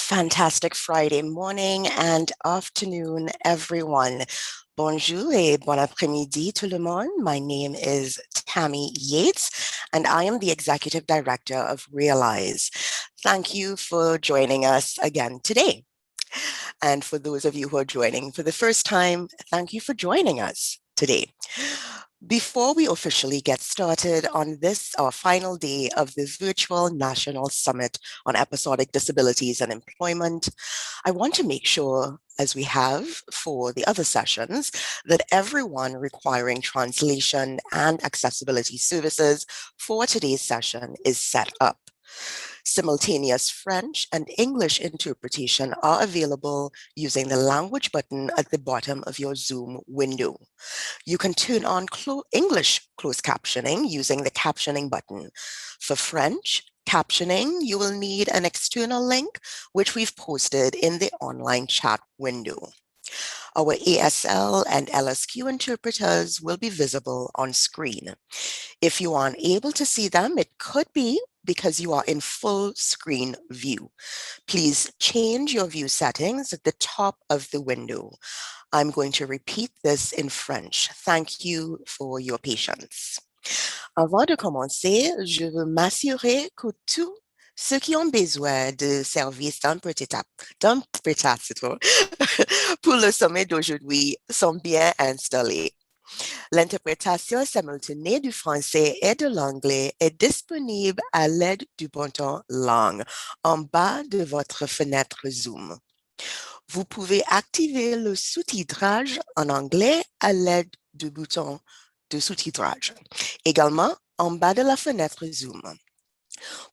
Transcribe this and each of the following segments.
Fantastic Friday morning and afternoon, everyone. Bonjour et bon après-midi tout le monde. My name is Tammy Yates, and I am the Executive Director of Realize. Thank you for joining us again today. And for those of you who are joining for the first time, thank you for joining us today. Before we officially get started on this, our final day of the virtual National Summit on Episodic Disabilities and Employment, I want to make sure, as we have for the other sessions, that everyone requiring translation and accessibility services for today's session is set up. Simultaneous French and English interpretation are available using the language button at the bottom of your Zoom window. You can turn on English closed captioning using the captioning button. For French captioning, you will need an external link, which we've posted in the online chat window. Our ASL and LSQ interpreters will be visible on screen. If you aren't able to see them, it could be because you are in full screen view. Please change your view settings at the top of the window. I'm going to repeat this in French. Thank you for your patience. Avant de commencer, je veux m'assurer que tous ceux qui ont besoin de services d'interprétation pour le sommet d'aujourd'hui sont bien installés. L'interprétation simultanée du français et de l'anglais est disponible à l'aide du bouton Langue en bas de votre fenêtre Zoom. Vous pouvez activer le sous-titrage en anglais à l'aide du bouton de sous-titrage, également en bas de la fenêtre Zoom.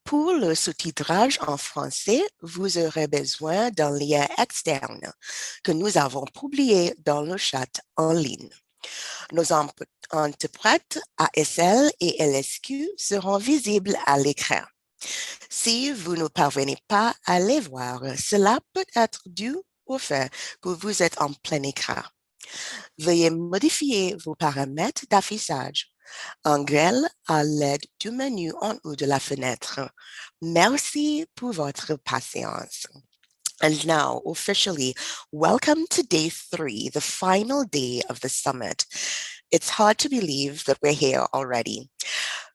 Pour le sous-titrage en français, vous aurez besoin d'un lien externe que nous avons publié dans le chat en ligne. Nos interprètes ASL et LSQ seront visibles à l'écran. Si vous ne parvenez pas à les voir, cela peut être dû au fait que vous êtes en plein écran. Veuillez modifier vos paramètres d'affichage en grêle à l'aide du menu en haut de la fenêtre. Merci pour votre patience. And now, officially, welcome to day 3, the final day of the summit. It's hard to believe that we're here already.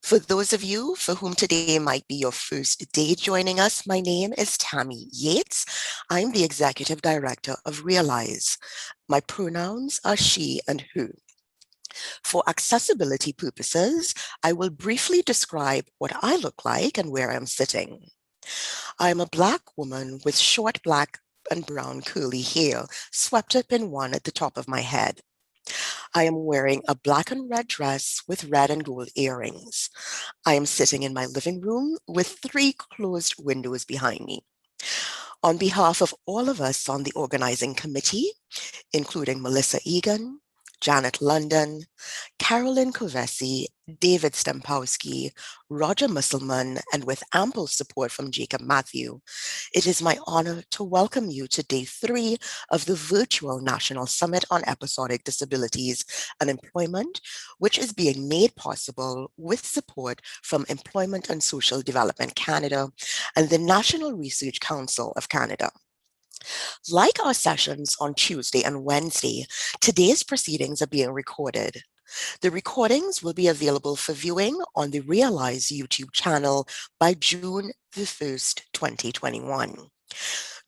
For those of you for whom today might be your first day joining us, my name is Tammy Yates. I'm the Executive Director of Realize. My pronouns are she and who. For accessibility purposes, I will briefly describe what I look like and where I'm sitting. I'm a Black woman with short black and brown curly hair, swept up in one at the top of my head. I am wearing a black and red dress with red and gold earrings. I am sitting in my living room with 3 closed windows behind me. On behalf of all of us on the organizing committee, including Melissa Egan, Janet London, Carolyn Kovesi, David Stempowski, Roger Musselman, and with ample support from Jacob Matthew, it is my honor to welcome you to day 3 of the virtual National Summit on Episodic Disabilities and Employment, which is being made possible with support from Employment and Social Development Canada and the National Research Council of Canada. Like our sessions on Tuesday and Wednesday, today's proceedings are being recorded. The recordings will be available for viewing on the Realize YouTube channel by June the 1st, 2021.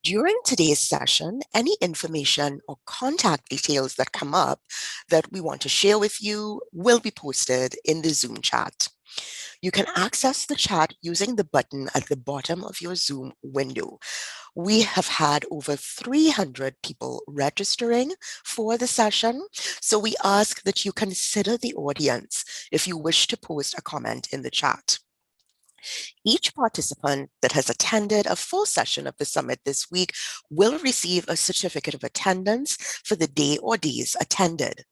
During today's session, any information or contact details that come up that we want to share with you will be posted in the Zoom chat. You can access the chat using the button at the bottom of your Zoom window. We have had over 300 people registering for the session, so we ask that you consider the audience if you wish to post a comment in the chat. Each participant that has attended a full session of the summit this week will receive a certificate of attendance for the day or days attended.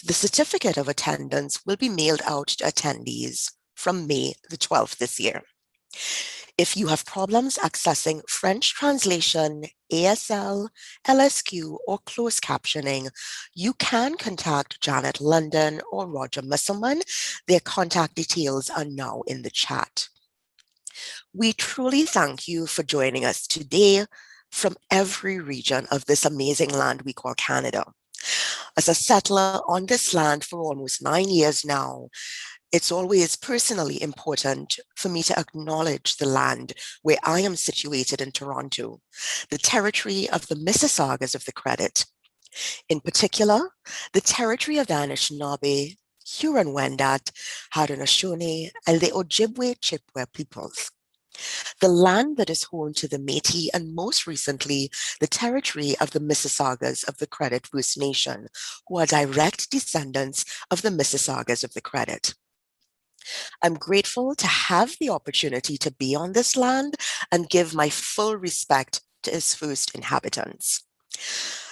The certificate of attendance will be mailed out to attendees from May the 12th this year. If you have problems accessing French translation, ASL, LSQ, or closed captioning, you can contact Janet London or Roger Musselman. Their contact details are now in the chat. We truly thank you for joining us today. from every region of this amazing land we call Canada. As a settler on this land for almost 9 years now, it's always personally important for me to acknowledge the land where I am situated in Toronto, the territory of the Mississaugas of the Credit. In particular, the territory of the Anishinaabe, Huron-Wendat, Haudenosaunee, and the Ojibwe Chippewa peoples. The land that is home to the Métis and most recently, the territory of the Mississaugas of the Credit First Nation, who are direct descendants of the Mississaugas of the Credit. I'm grateful to have the opportunity to be on this land and give my full respect to its first inhabitants.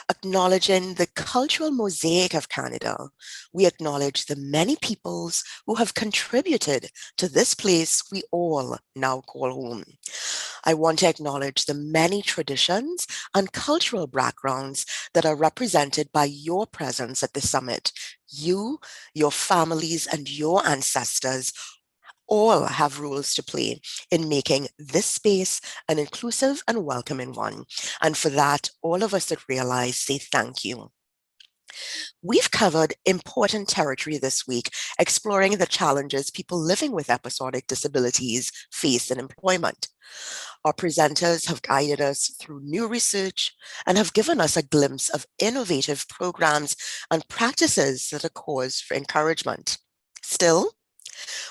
Acknowledging the cultural mosaic of Canada, we acknowledge the many peoples who have contributed to this place we all now call home. I want to acknowledge the many traditions and cultural backgrounds that are represented by your presence at the summit. You, your families, and your ancestors all have roles to play in making this space an inclusive and welcoming one. And for that, all of us at Realize say thank you. We've covered important territory this week, exploring the challenges people living with episodic disabilities face in employment. Our presenters have guided us through new research and have given us a glimpse of innovative programs and practices that are cause for encouragement. Still,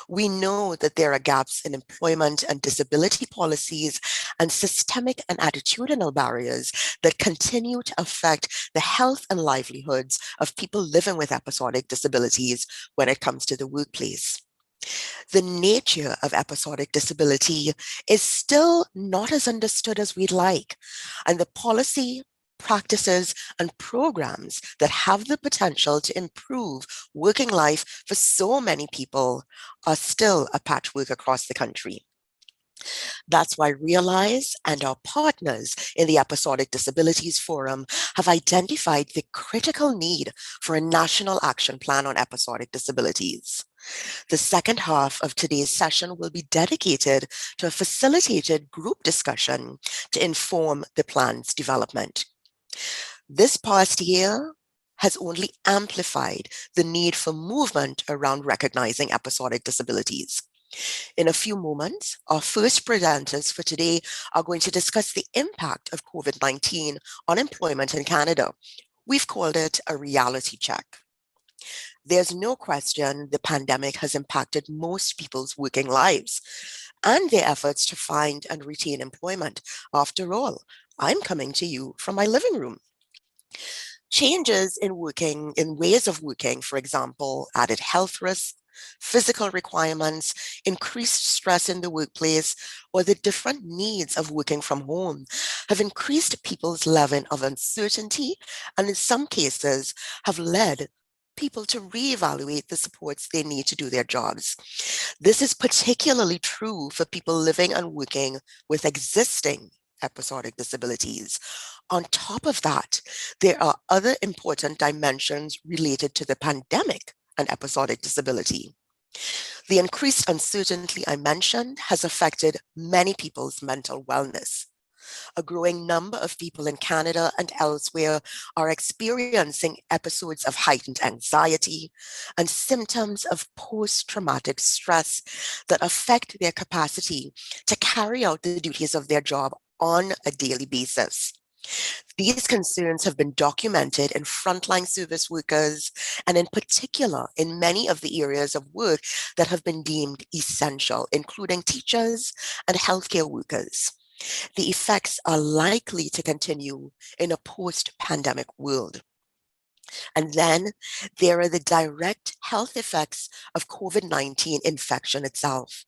we know that there are gaps in employment and disability policies and systemic and attitudinal barriers that continue to affect the health and livelihoods of people living with episodic disabilities when it comes to the workplace. The nature of episodic disability is still not as understood as we'd like, and the policy, practices, and programs that have the potential to improve working life for so many people are still a patchwork across the country. That's why Realize and our partners in the Episodic Disabilities Forum have identified the critical need for a national action plan on episodic disabilities. The second half of today's session will be dedicated to a facilitated group discussion to inform the plan's development. This past year has only amplified the need for movement around recognizing episodic disabilities. In a few moments, our first presenters for today are going to discuss the impact of COVID-19 on employment in Canada. We've called it a reality check. There's no question the pandemic has impacted most people's working lives and their efforts to find and retain employment. After all, I'm coming to you from my living room. Changes in ways of working, for example, added health risks, physical requirements, increased stress in the workplace, or the different needs of working from home have increased people's level of uncertainty and in some cases have led people to reevaluate the supports they need to do their jobs. This is particularly true for people living and working with existing episodic disabilities. On top of that, there are other important dimensions related to the pandemic and episodic disability. The increased uncertainty I mentioned has affected many people's mental wellness. A growing number of people in Canada and elsewhere are experiencing episodes of heightened anxiety and symptoms of post-traumatic stress that affect their capacity to carry out the duties of their job on a daily basis. These concerns have been documented in frontline service workers and in particular in many of the areas of work that have been deemed essential, including teachers and healthcare workers. The effects are likely to continue in a post-pandemic world. And then there are the direct health effects of COVID-19 infection itself.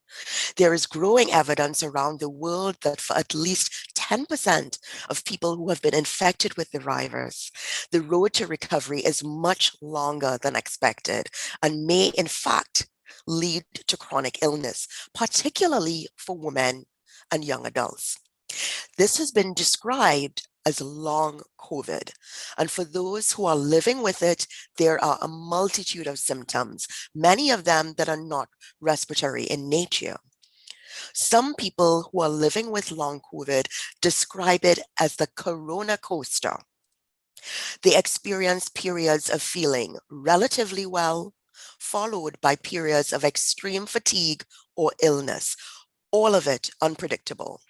There is growing evidence around the world that for at least 10% of people who have been infected with the virus, the road to recovery is much longer than expected and may, in fact, lead to chronic illness, particularly for women and young adults. This has been described as long COVID. And for those who are living with it, there are a multitude of symptoms, many of them that are not respiratory in nature. Some people who are living with long COVID describe it as the corona coaster. They experience periods of feeling relatively well, followed by periods of extreme fatigue or illness, all of it unpredictable.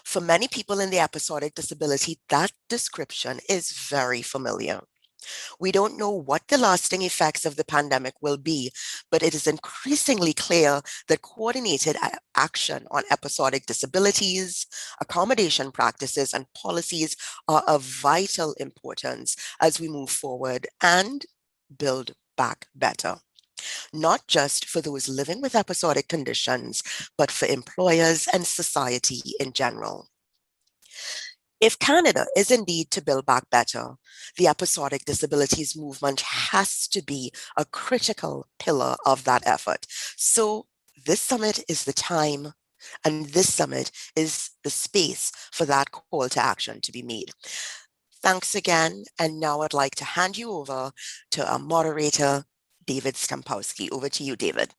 For many people in the episodic disability, that description is very familiar. We don't know what the lasting effects of the pandemic will be, but it is increasingly clear that coordinated action on episodic disabilities, accommodation practices, and policies are of vital importance as we move forward and build back better, not just for those living with episodic conditions, but for employers and society in general. If Canada is indeed to build back better, the episodic disabilities movement has to be a critical pillar of that effort. So this summit is the time, and this summit is the space for that call to action to be made. Thanks again. And now I'd like to hand you over to our moderator, David Stampowski. Over to you, David.